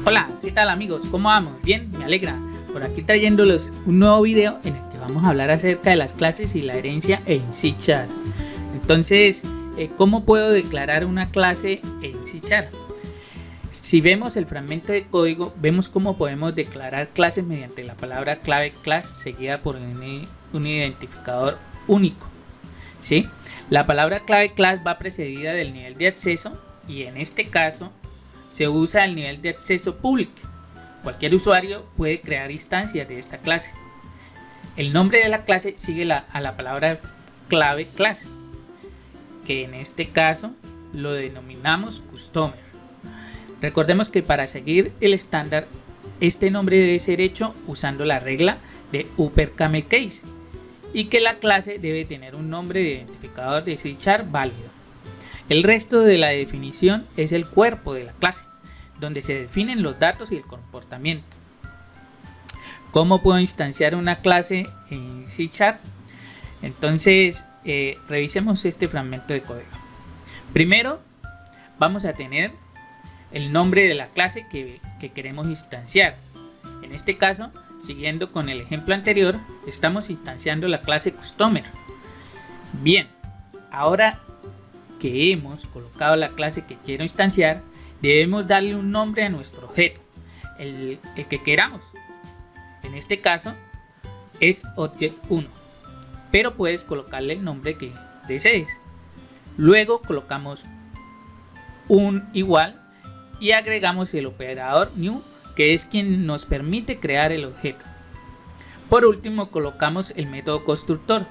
Hola, ¿qué tal amigos? ¿Cómo vamos? Bien, me alegra. Por aquí trayéndoles un nuevo video en el que vamos a hablar acerca de las clases y la herencia en C#. Entonces, ¿cómo puedo declarar una clase en C#? Si vemos el fragmento de código, vemos cómo podemos declarar clases mediante la palabra clave class seguida por un identificador único. ¿Sí? La palabra clave class va precedida del nivel de acceso y en este caso se usa el nivel de acceso público. Cualquier usuario puede crear instancias de esta clase. El nombre de la clase sigue a la palabra clave class, que en este caso lo denominamos customer. Recordemos que para seguir el estándar, este nombre debe ser hecho usando la regla de Upper Camel Case y que la clase debe tener un nombre de identificador de C# válido. El resto de la definición es el cuerpo de la clase, donde se definen los datos y el comportamiento. ¿Cómo puedo instanciar una clase en C#? Entonces, revisemos este fragmento de código. Primero, vamos a tener el nombre de la clase que queremos instanciar. En este caso, siguiendo con el ejemplo anterior, estamos instanciando la clase Customer. Bien, ahora que hemos colocado la clase que quiero instanciar, debemos darle un nombre a nuestro objeto, el que queramos. En este caso es Object1, pero puedes colocarle el nombre que desees. Luego colocamos un igual y agregamos el operador new, que es quien nos permite crear el objeto. Por último colocamos el método constructor.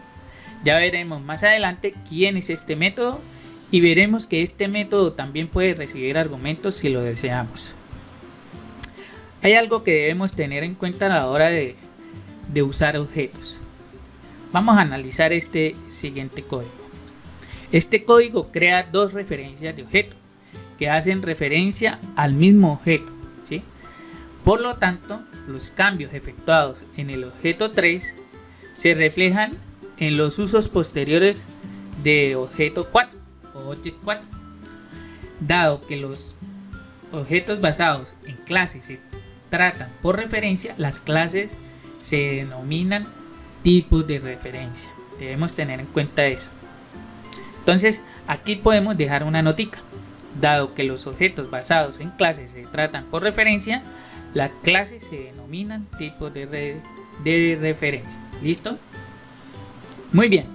Ya veremos más adelante quién es este método y veremos que este método también puede recibir argumentos si lo deseamos. Hay algo que debemos tener en cuenta a la hora de usar objetos. Vamos a analizar este siguiente código. Este código crea dos referencias de objeto que hacen referencia al mismo objeto, ¿sí? Por lo tanto, los cambios efectuados en el objeto 3 se reflejan en los usos posteriores de objeto 4 o Object 4. Dado que los objetos basados en clases se tratan por referencia, las clases se denominan tipos de referencia. Debemos tener en cuenta eso. Entonces, aquí podemos dejar una notica. Dado que los objetos basados en clases se tratan por referencia, las clases se denominan tipos de referencia. ¿Listo? Muy bien.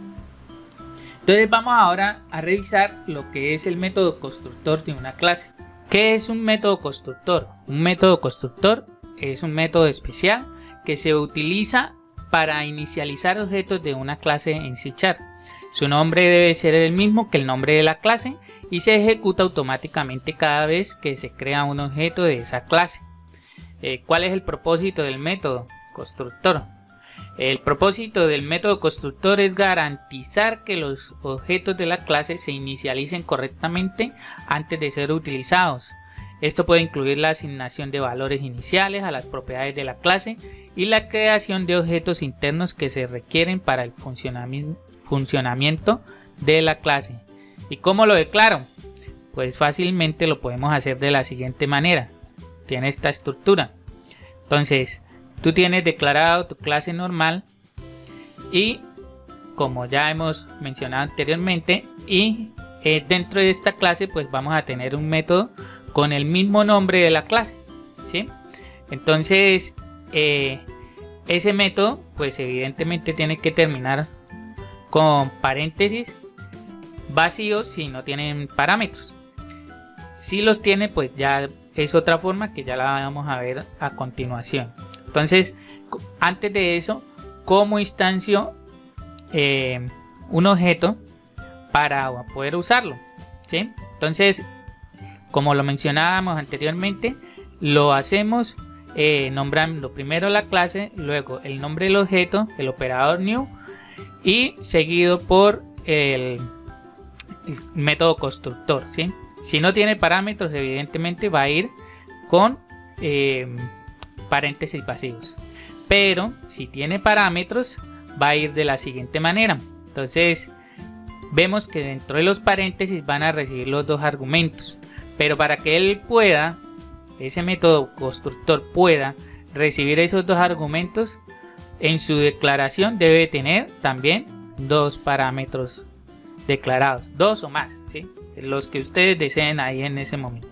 Entonces vamos ahora a revisar lo que es el método constructor de una clase. ¿Qué es un método constructor? Un método constructor es un método especial que se utiliza para inicializar objetos de una clase en C#. Su nombre debe ser el mismo que el nombre de la clase y se ejecuta automáticamente cada vez que se crea un objeto de esa clase. ¿Cuál es el propósito del método constructor? El propósito del método constructor es garantizar que los objetos de la clase se inicialicen correctamente antes de ser utilizados. Esto puede incluir la asignación de valores iniciales a las propiedades de la clase y la creación de objetos internos que se requieren para el funcionamiento de la clase. ¿Y cómo lo declaro? Pues fácilmente lo podemos hacer de la siguiente manera. Tiene esta estructura. Entonces, tú tienes declarado tu clase normal y, como ya hemos mencionado anteriormente, y dentro de esta clase pues vamos a tener un método con el mismo nombre de la clase, ¿sí? Entonces, ese método pues evidentemente tiene que terminar con paréntesis vacíos si no tienen parámetros. Si los tiene, pues ya es otra forma que ya la vamos a ver a continuación. Entonces, antes de eso, ¿cómo instancio un objeto para poder usarlo? ¿Sí? Entonces, como lo mencionábamos anteriormente, lo hacemos nombrando primero la clase, luego el nombre del objeto, el operador new y seguido por el método constructor, ¿sí? Si no tiene parámetros, evidentemente va a ir con paréntesis vacíos. Pero si tiene parámetros, va a ir de la siguiente manera. Entonces, vemos que dentro de los paréntesis van a recibir los dos argumentos. Pero para que él pueda ese método constructor pueda recibir esos dos argumentos, en su declaración debe tener también dos parámetros declarados, dos o más, ¿sí? Los que ustedes deseen ahí en ese momento.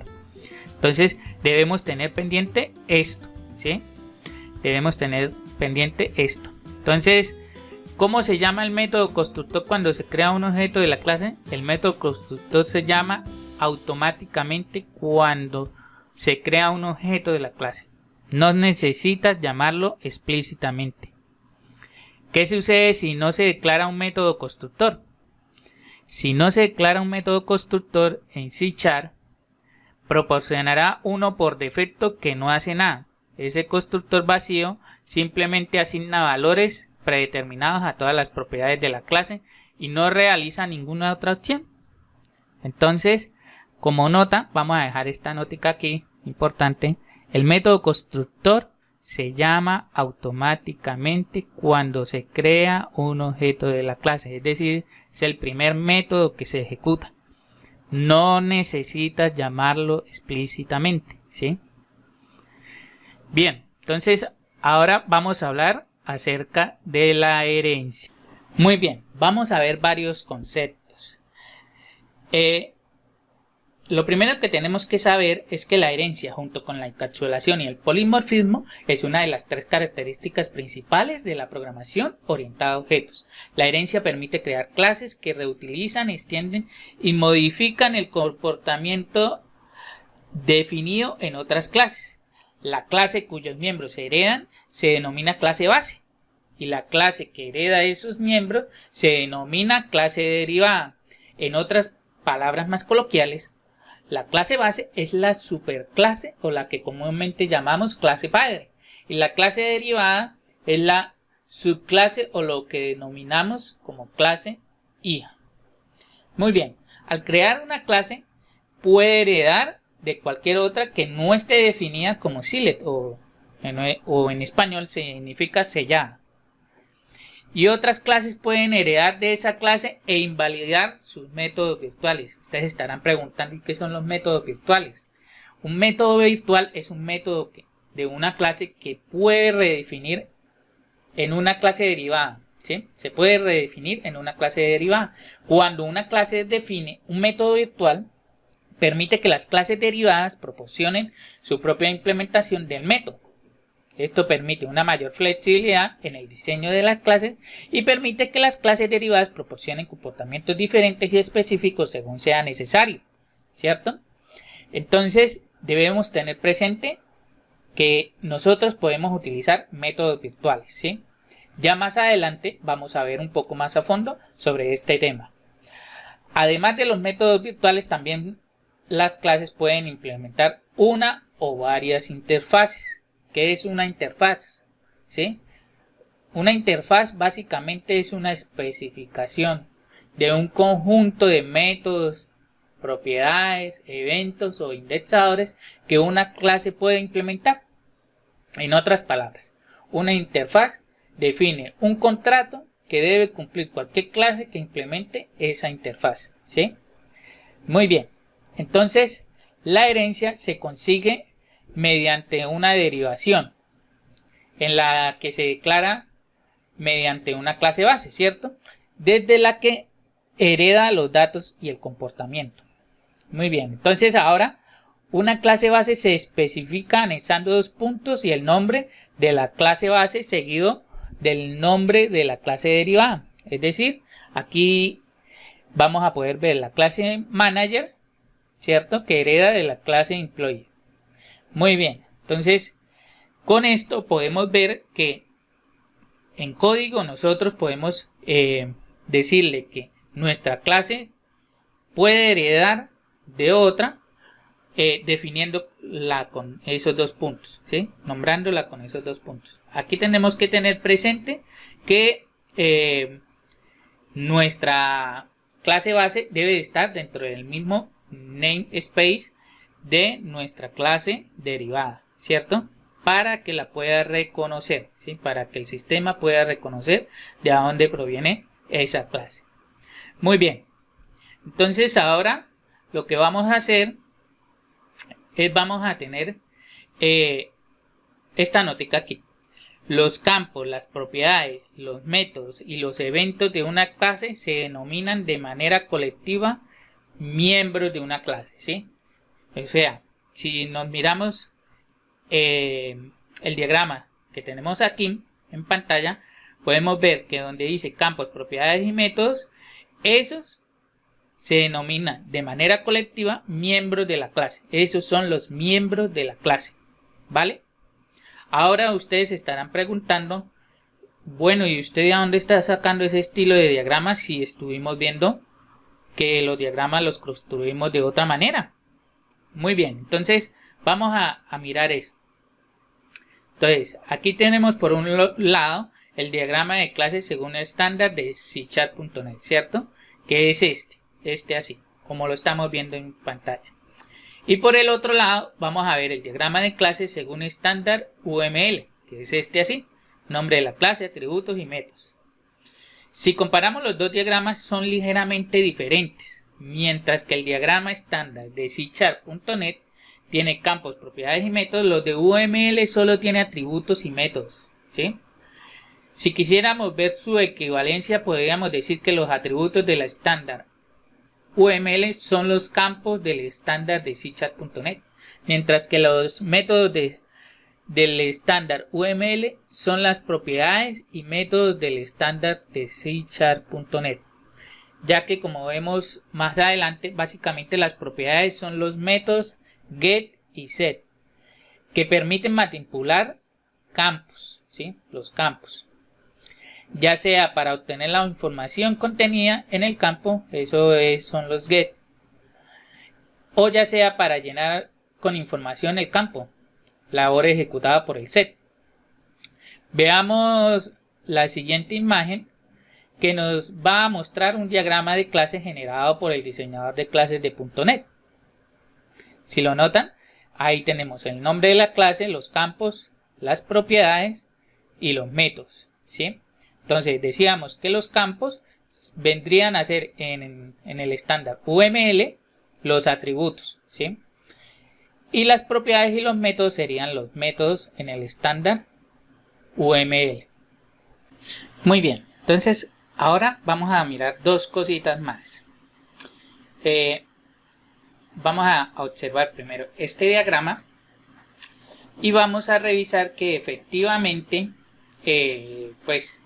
Entonces debemos tener pendiente esto, ¿sí? Debemos tener pendiente esto. Entonces, ¿cómo se llama el método constructor cuando se crea un objeto de la clase? El método constructor se llama automáticamente cuando se crea un objeto de la clase. No necesitas llamarlo explícitamente. ¿Qué sucede si no se declara un método constructor? Si no se declara un método constructor en C#, proporcionará uno por defecto que no hace nada. Ese constructor vacío simplemente asigna valores predeterminados a todas las propiedades de la clase y no realiza ninguna otra opción. Entonces, como nota, vamos a dejar esta notica aquí, importante. El método constructor se llama automáticamente cuando se crea un objeto de la clase, es decir, es el primer método que se ejecuta. No necesitas llamarlo explícitamente, ¿sí? Bien, entonces ahora vamos a hablar acerca de la herencia. Muy bien, vamos a ver varios conceptos. Lo primero que tenemos que saber es que la herencia, junto con la encapsulación y el polimorfismo, es una de las tres características principales de la programación orientada a objetos. La herencia permite crear clases que reutilizan, extienden y modifican el comportamiento definido en otras clases. La clase cuyos miembros se heredan se denomina clase base y la clase que hereda esos miembros se denomina clase derivada. En otras palabras más coloquiales, la clase base es la superclase o la que comúnmente llamamos clase padre y la clase derivada es la subclase o lo que denominamos como clase hija. Muy bien, al crear una clase puede heredar de cualquier otra que no esté definida como sealed o en español significa sellada. Y otras clases pueden heredar de esa clase e invalidar sus métodos virtuales. Ustedes estarán preguntando qué son los métodos virtuales. Un método virtual es un método de una clase que puede redefinir en una clase derivada, ¿sí? Se puede redefinir en una clase derivada. Cuando una clase define un método virtual, permite que las clases derivadas proporcionen su propia implementación del método. Esto permite una mayor flexibilidad en el diseño de las clases y permite que las clases derivadas proporcionen comportamientos diferentes y específicos según sea necesario, ¿cierto? Entonces debemos tener presente que nosotros podemos utilizar métodos virtuales, ¿sí? Ya más adelante vamos a ver un poco más a fondo sobre este tema. Además de los métodos virtuales, también las clases pueden implementar una o varias interfaces. ¿Qué es una interfaz? ¿Sí? Una interfaz básicamente es una especificación de un conjunto de métodos, propiedades, eventos o indexadores que una clase puede implementar. En otras palabras, una interfaz define un contrato que debe cumplir cualquier clase que implemente esa interfaz, ¿sí? Muy bien, entonces la herencia se consigue mediante una derivación en la que se declara mediante una clase base, ¿cierto? Desde la que hereda los datos y el comportamiento. Muy bien, entonces ahora una clase base se especifica anexando dos puntos y el nombre de la clase base seguido del nombre de la clase derivada. Es decir, aquí vamos a poder ver la clase manager, ¿cierto? Que hereda de la clase employee. Muy bien, entonces con esto podemos ver que en código nosotros podemos decirle que nuestra clase puede heredar de otra definiéndola con esos dos puntos, ¿sí? Nombrándola con esos dos puntos. Aquí tenemos que tener presente que nuestra clase base debe estar dentro del mismo namespace de nuestra clase derivada, ¿cierto? Para que la pueda reconocer, ¿sí? Para que el sistema pueda reconocer de dónde proviene esa clase. Muy bien, entonces ahora lo que vamos a hacer es vamos a tener esta notica aquí. Los campos, las propiedades, los métodos y los eventos de una clase se denominan de manera colectiva miembros de una clase, ¿sí? O sea, si nos miramos el diagrama que tenemos aquí en pantalla, podemos ver que donde dice campos, propiedades y métodos, esos se denominan de manera colectiva miembros de la clase. Esos son los miembros de la clase, ¿vale? Ahora ustedes se estarán preguntando, bueno, ¿y usted de dónde está sacando ese estilo de diagramas si estuvimos viendo que los diagramas los construimos de otra manera? Muy bien, entonces vamos a mirar eso. Entonces, aquí tenemos por un lado el diagrama de clases según el estándar de C#.net, ¿cierto? Que es este así, como lo estamos viendo en pantalla. Y por el otro lado vamos a ver el diagrama de clases según estándar UML, que es este así, nombre de la clase, atributos y métodos. Si comparamos los dos diagramas son ligeramente diferentes, mientras que el diagrama estándar de C#.net tiene campos, propiedades y métodos, los de UML solo tiene atributos y métodos, ¿sí? Si quisiéramos ver su equivalencia, podríamos decir que los atributos de la estándar UML son los campos del estándar de C#.net, mientras que los métodos del estándar UML son las propiedades y métodos del estándar de C#.net, ya que como vemos más adelante, básicamente las propiedades son los métodos get y set, que permiten manipular campos, ¿sí? Los campos, ya sea para obtener la información contenida en el campo, son los get, o ya sea para llenar con información el campo, labor ejecutada por el set. Veamos la siguiente imagen que nos va a mostrar un diagrama de clase generado por el diseñador de clases de .NET. Si lo notan, ahí tenemos el nombre de la clase, los campos, las propiedades y los métodos, ¿sí? Entonces decíamos que los campos vendrían a ser en el estándar UML los atributos, ¿sí? Y las propiedades y los métodos serían los métodos en el estándar UML. Muy bien, entonces ahora vamos a mirar dos cositas más. Vamos a observar primero este diagrama y vamos a revisar que efectivamente pues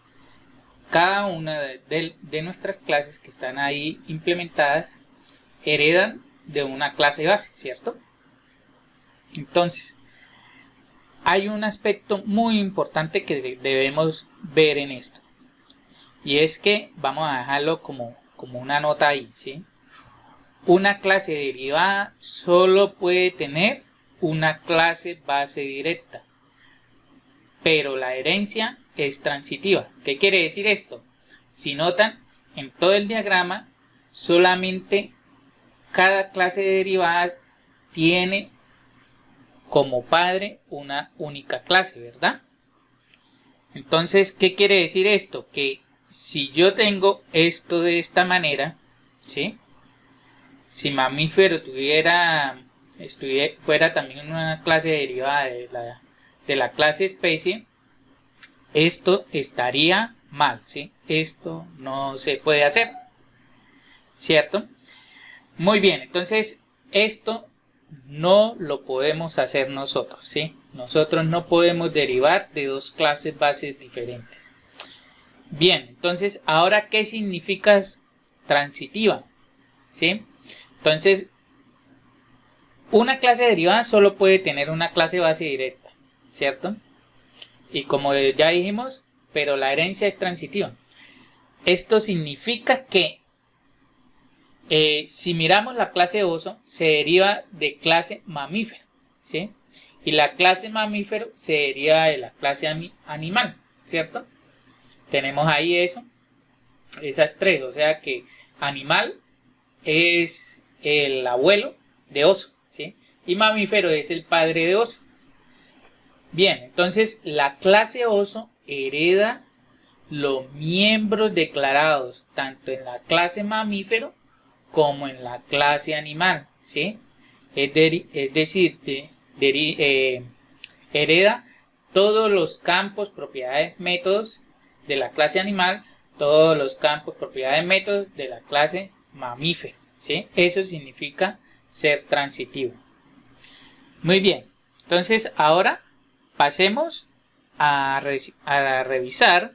cada una de nuestras clases que están ahí implementadas heredan de una clase base, ¿cierto? Entonces, hay un aspecto muy importante que debemos ver en esto. Y es que vamos a dejarlo como una nota ahí, ¿sí? Una clase derivada solo puede tener una clase base directa, pero la herencia es transitiva. ¿Qué quiere decir esto? Si notan, en todo el diagrama solamente cada clase derivada tiene como padre una única clase, ¿verdad? Entonces, ¿qué quiere decir esto? Que si yo tengo esto de esta manera, ¿sí? Si mamífero fuera también una clase derivada de la clase especie, esto estaría mal, ¿sí? Esto no se puede hacer, ¿cierto? Muy bien, entonces esto no lo podemos hacer nosotros, ¿sí? Nosotros no podemos derivar de dos clases bases diferentes. Bien, entonces, ¿ahora qué significa transitiva? ¿Sí? Entonces, una clase derivada solo puede tener una clase base directa, ¿cierto? Y como ya dijimos, pero la herencia es transitiva. Esto significa que si miramos la clase oso, se deriva de clase mamífero, ¿sí? Y la clase mamífero se deriva de la clase animal, ¿cierto? Tenemos ahí esas tres, o sea que animal es el abuelo de oso, ¿sí? Y mamífero es el padre de oso. Bien, entonces la clase oso hereda los miembros declarados tanto en la clase mamífero como en la clase animal, ¿sí? Es decir, hereda todos los campos, propiedades, métodos de la clase animal, todos los campos, propiedades, métodos de la clase mamífero, ¿sí? Eso significa ser transitivo. Muy bien, entonces ahora pasemos a revisar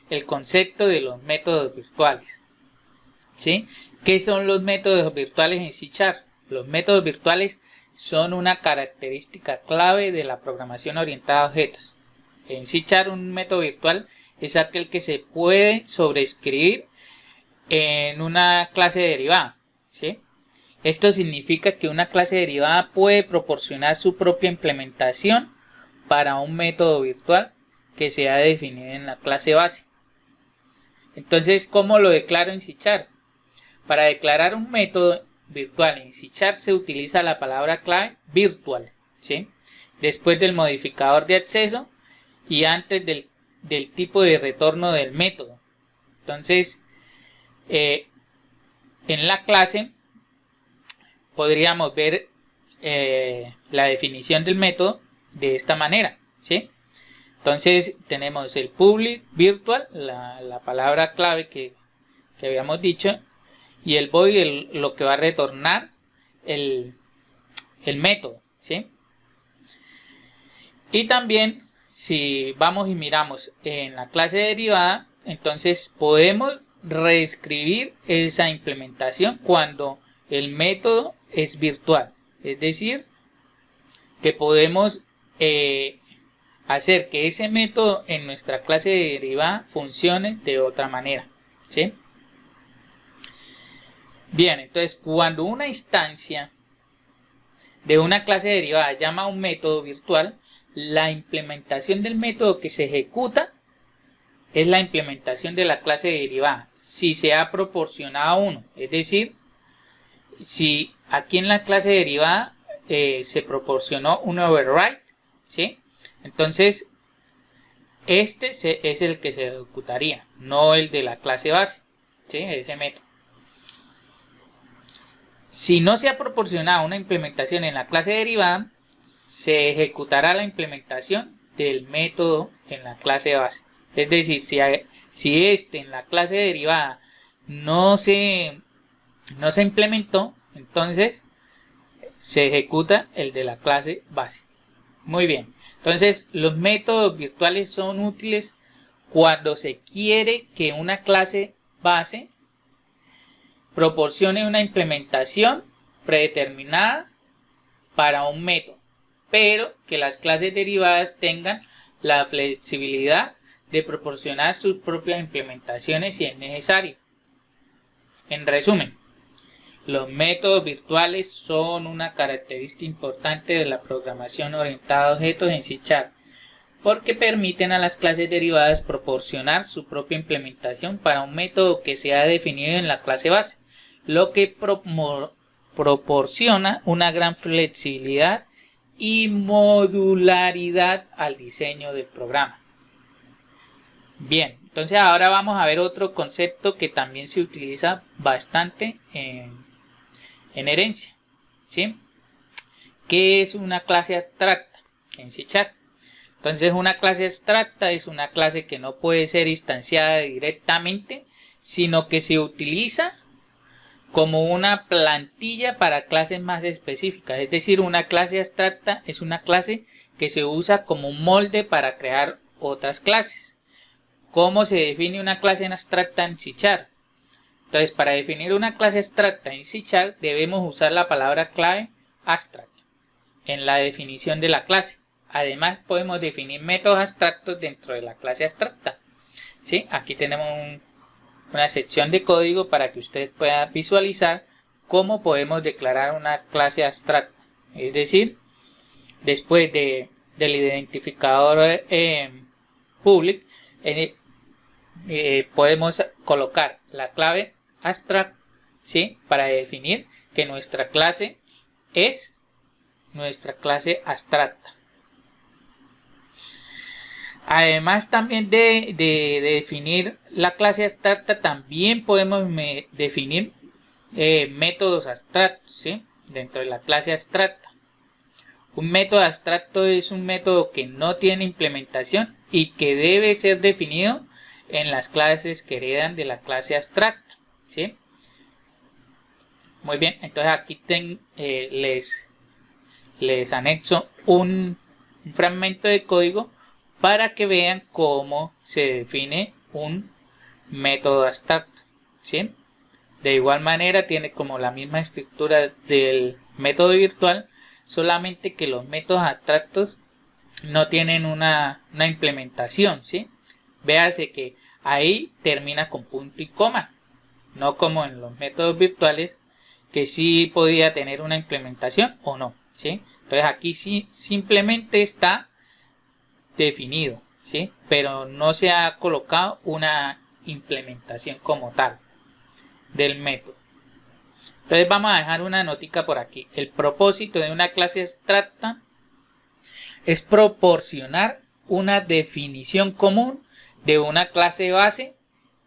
el concepto de los métodos virtuales, ¿sí? ¿Qué son los métodos virtuales en C#? Los métodos virtuales son una característica clave de la programación orientada a objetos. En C# un método virtual es aquel que se puede sobreescribir en una clase derivada, ¿sí? Esto significa que una clase derivada puede proporcionar su propia implementación para un método virtual que se ha definido en la clase base. Entonces, ¿cómo lo declaro en C#? Para declarar un método virtual en C# se utiliza la palabra clave virtual, ¿sí? Después del modificador de acceso y antes del tipo de retorno del método. Entonces, en la clase podríamos ver la definición del método de esta manera, ¿sí? Entonces tenemos el public virtual, la palabra clave que habíamos dicho, y el void, lo que va a retornar el método, ¿sí? Y también si vamos y miramos en la clase derivada, entonces podemos reescribir esa implementación cuando el método es virtual, es decir, que podemos hacer que ese método en nuestra clase derivada funcione de otra manera, ¿sí? Bien, entonces cuando una instancia de una clase derivada llama a un método virtual, la implementación del método que se ejecuta es la implementación de la clase derivada si se ha proporcionado uno, es decir, si aquí en la clase derivada se proporcionó un override, ¿sí? Entonces este es el que se ejecutaría, no el de la clase base, ¿sí? Ese método. Si no se ha proporcionado una implementación en la clase derivada, se ejecutará la implementación del método en la clase base. Es decir, si este en la clase derivada no se implementó, entonces se ejecuta el de la clase base. Muy bien, entonces los métodos virtuales son útiles cuando se quiere que una clase base proporcione una implementación predeterminada para un método, pero que las clases derivadas tengan la flexibilidad de proporcionar sus propias implementaciones si es necesario. En resumen, los métodos virtuales son una característica importante de la programación orientada a objetos en C# porque permiten a las clases derivadas proporcionar su propia implementación para un método que se ha definido en la clase base, lo que proporciona una gran flexibilidad y modularidad al diseño del programa. Bien, entonces ahora vamos a ver otro concepto que también se utiliza bastante en herencia, ¿sí? ¿Qué es una clase abstracta en C#? Entonces una clase abstracta es una clase que no puede ser instanciada directamente, sino que se utiliza como una plantilla para clases más específicas. Es decir, una clase abstracta es una clase que se usa como un molde para crear otras clases. ¿Cómo se define una clase abstracta en C#? Entonces, para definir una clase abstracta en C# debemos usar la palabra clave abstract en la definición de la clase. Además, podemos definir métodos abstractos dentro de la clase abstracta, ¿sí? Aquí tenemos una sección de código para que ustedes puedan visualizar cómo podemos declarar una clase abstracta. Es decir, después del identificador public, podemos colocar la clave abstract, ¿sí? Para definir que nuestra clase es nuestra clase abstracta. Además también de definir la clase abstracta, también podemos definir métodos abstractos, ¿sí? Dentro de la clase abstracta. Un método abstracto es un método que no tiene implementación y que debe ser definido en las clases que heredan de la clase abstracta, ¿sí? Muy bien, entonces aquí les anexo un fragmento de código para que vean cómo se define un método abstracto, ¿sí? De igual manera tiene como la misma estructura del método virtual, solamente que los métodos abstractos no tienen una implementación, ¿sí? Véase que ahí termina con punto y coma, no como en los métodos virtuales que sí podía tener una implementación o no, ¿sí? Entonces aquí sí simplemente está definido, ¿sí? Pero no se ha colocado una implementación como tal del método. Entonces vamos a dejar una notica por aquí. El propósito de una clase abstracta es proporcionar una definición común de una clase base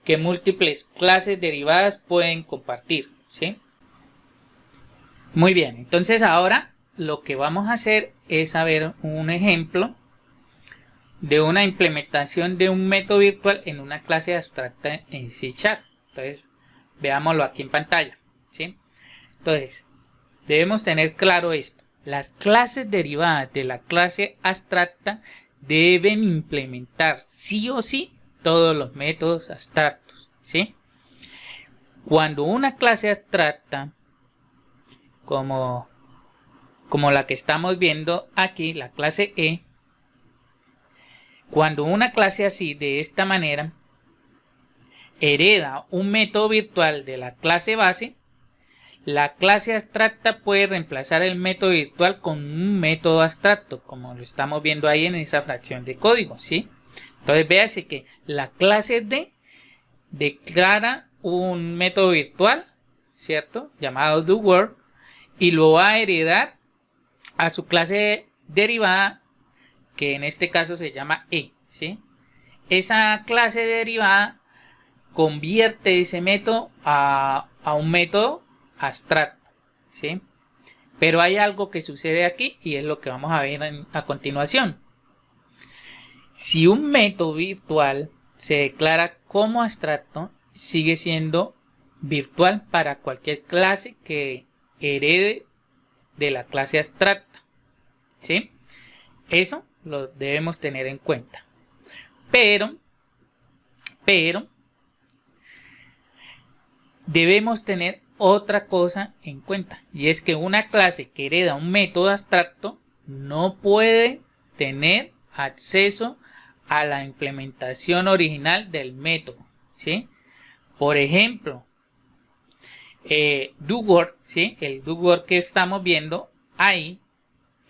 que múltiples clases derivadas pueden compartir, ¿sí? Muy bien, entonces ahora lo que vamos a hacer es ver un ejemplo de una implementación de un método virtual en una clase abstracta en C#. Entonces, veámoslo aquí en pantalla, ¿sí? Entonces, debemos tener claro esto. Las clases derivadas de la clase abstracta deben implementar sí o sí todos los métodos abstractos, ¿sí? Cuando una clase abstracta, como la que estamos viendo aquí, la clase E, cuando una clase así, de esta manera, hereda un método virtual de la clase base, la clase abstracta puede reemplazar el método virtual con un método abstracto, como lo estamos viendo ahí en esa fracción de código, ¿sí? Entonces véase que la clase D declara un método virtual, ¿cierto? Llamado doWord, y lo va a heredar a su clase derivada, que en este caso se llama E, ¿sí? Esa clase derivada convierte ese método a un método abstracto, ¿sí? Pero hay algo que sucede aquí y es lo que vamos a ver a continuación. Si un método virtual se declara como abstracto, sigue siendo virtual para cualquier clase que herede de la clase abstracta, ¿sí? Eso lo debemos tener en cuenta. Pero debemos tener otra cosa en cuenta, y es que una clase que hereda un método abstracto no puede tener acceso a la implementación original del método, ¿sí? Por ejemplo, doWord, ¿sí? El doWord que estamos viendo ahí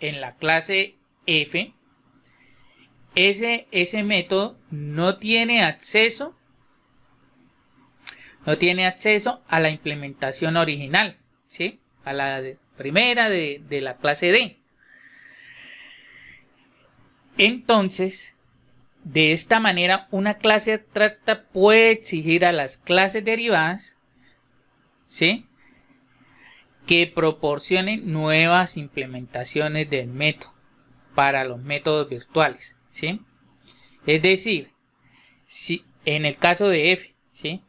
en la clase F, ese método no tiene acceso a la implementación original, ¿sí? A la primera de la clase D. Entonces, de esta manera, una clase abstracta puede exigir a las clases derivadas, ¿sí?, que proporcionen nuevas implementaciones del método para los métodos virtuales, ¿sí? Es decir, si en el caso de F, ¿sí?,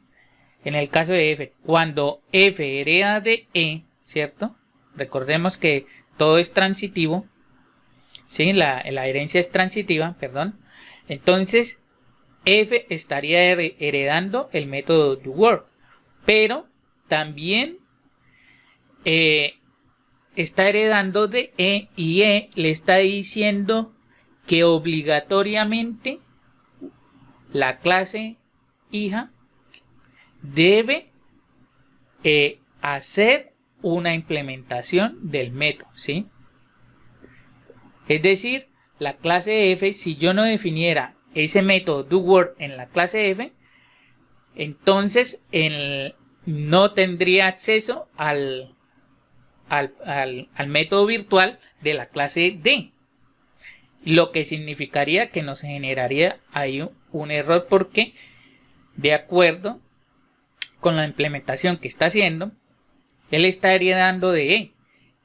en el caso de F, cuando F hereda de E, ¿cierto? Recordemos que todo es transitivo, ¿sí? La herencia es transitiva, perdón. Entonces, F estaría heredando el método doWord, pero también está heredando de E, y E le está diciendo que obligatoriamente la clase hija debe hacer una implementación del método, ¿sí? Es decir, la clase F, si yo no definiera ese método doWord en la clase F, entonces no tendría acceso al método virtual de la clase D, lo que significaría que nos generaría ahí un error, porque de acuerdo con la implementación que está haciendo, él está heredando de E,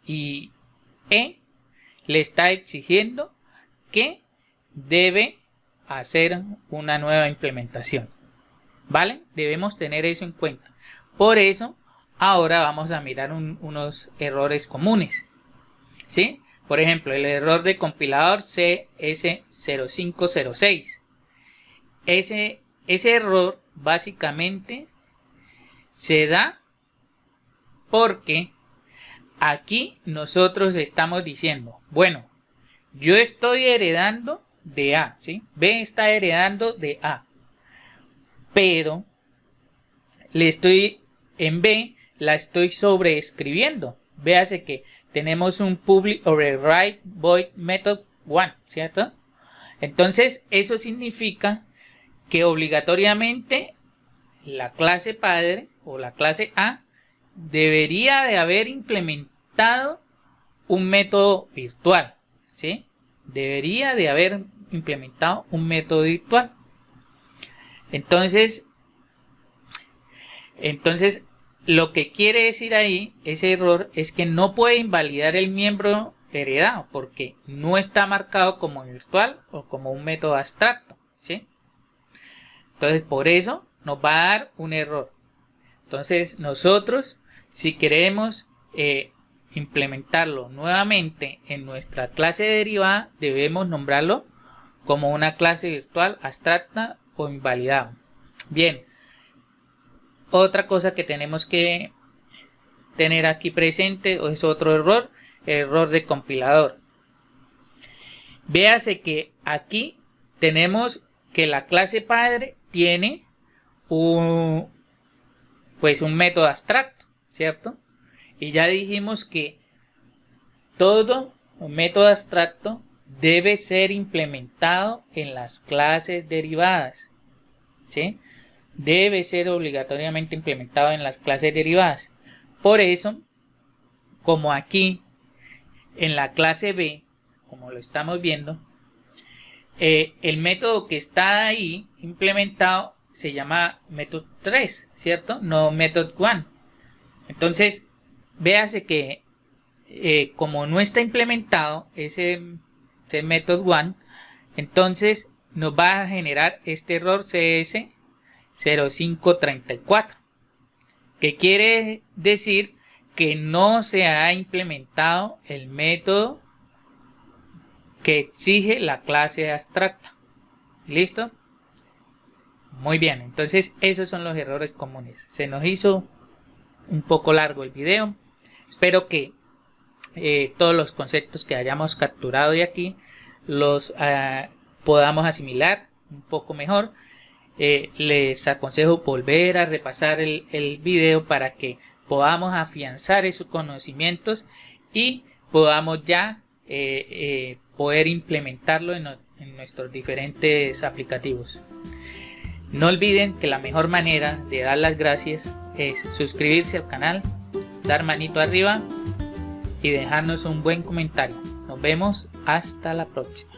y E le está exigiendo que debe hacer una nueva implementación. ¿Vale? Debemos tener eso en cuenta. Por eso, ahora vamos a mirar unos errores comunes. ¿Sí? Por ejemplo, el error de compilador CS0506. Ese error básicamente se da porque aquí nosotros estamos diciendo, bueno, yo estoy heredando de A, ¿sí? B está heredando de A, pero en B la estoy sobreescribiendo. Véase que tenemos un public override void method 1, ¿cierto? Entonces eso significa que obligatoriamente la clase padre o la clase A debería de haber implementado un método virtual, ¿sí? Debería de haber implementado un método virtual. Entonces lo que quiere decir ahí, ese error, es que no puede invalidar el miembro heredado porque no está marcado como virtual o como un método abstracto, ¿sí? Entonces por eso nos va a dar un error. Entonces nosotros, si queremos implementarlo nuevamente en nuestra clase derivada, debemos nombrarlo como una clase virtual abstracta o invalidada. Bien, otra cosa que tenemos que tener aquí presente es otro error, el error de compilador. Véase que aquí tenemos que la clase padre tiene un método abstracto, ¿cierto? Y ya dijimos que todo método abstracto debe ser implementado en las clases derivadas, ¿sí? Debe ser obligatoriamente implementado en las clases derivadas. Por eso, como aquí en la clase B, como lo estamos viendo, el método que está ahí implementado se llama method 3, ¿cierto? No method 1. Entonces, véase que como no está implementado ese method 1, entonces nos va a generar este error CS0534, que quiere decir que no se ha implementado el método que exige la clase abstracta. ¿Listo? Muy bien, entonces esos son los errores comunes. Se nos hizo un poco largo el video. Espero que todos los conceptos que hayamos capturado de aquí los podamos asimilar un poco mejor. Les aconsejo volver a repasar el video para que podamos afianzar esos conocimientos y podamos ya poder implementarlo en nuestros diferentes aplicativos. No olviden que la mejor manera de dar las gracias es suscribirse al canal, dar manito arriba y dejarnos un buen comentario. Nos vemos hasta la próxima.